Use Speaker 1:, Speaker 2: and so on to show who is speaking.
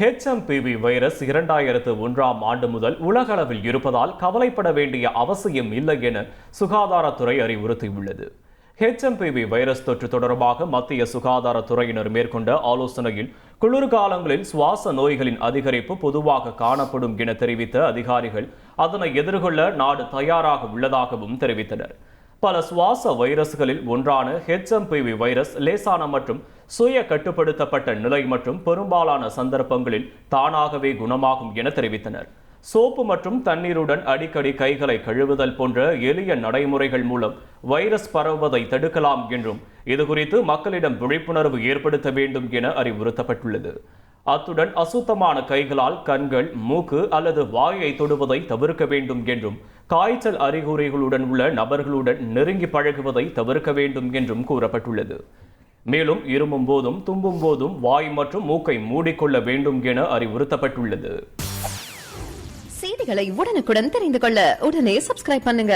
Speaker 1: HMPV virus 2001ஆம் ஆண்டு முதல் உலகளவில் இருப்பதால் கவலைப்பட வேண்டிய அவசியம் இல்லை என சுகாதாரத்துறை அறிவுறுத்தியுள்ளது. HMPV வைரஸ் தொற்று தொடர்பாக மத்திய சுகாதாரத்துறையினர் மேற்கொண்ட ஆலோசனையில் குளிர்காலங்களில் சுவாச நோய்களின் அதிகரிப்பு பொதுவாக காணப்படும் என தெரிவித்த அதிகாரிகள் அதனை எதிர்கொள்ள நாடு தயாராக உள்ளதாகவும் தெரிவித்தனர். பல சுவாச வைரஸ்களில் ஒன்றான HMPV வைரஸ் லேசான மற்றும் சுய கட்டுப்படுத்தப்பட்ட நிலை மற்றும் பெரும்பாலான சந்தர்ப்பங்களில் தானாகவே குணமாகும் என தெரிவித்தனர். சோப்பு மற்றும் தண்ணீருடன் அடிக்கடி கைகளை கழுவுதல் போன்ற எளிய நடைமுறைகள் மூலம் வைரஸ் பரவுவதை தடுக்கலாம் என்றும் இதுகுறித்து மக்களிடம் விழிப்புணர்வு ஏற்படுத்த வேண்டும் என அறிவுறுத்தப்பட்டுள்ளது. அத்துடன் அசுத்தமான கைகளால் கண்கள், மூக்கு அல்லது வாயை தொடுவதை தவிர்க்க வேண்டும் என்றும் காய்ச்சல் அறிகுறிகளுடன் உள்ள நபர்களுடன் நெருங்கி பழகுவதை தவிர்க்க வேண்டும் என்றும் கூறப்பட்டுள்ளது. மேலும் இருமும் போதும் தும்பும் போதும் வாய் மற்றும் மூக்கை மூடிக்கொள்ள வேண்டும் என அறிவுறுத்தப்பட்டுள்ளது.
Speaker 2: செய்திகளை உடனுக்குடன் தெரிந்து கொள்ள உடனே சப்ஸ்கிரைப் பண்ணுங்க.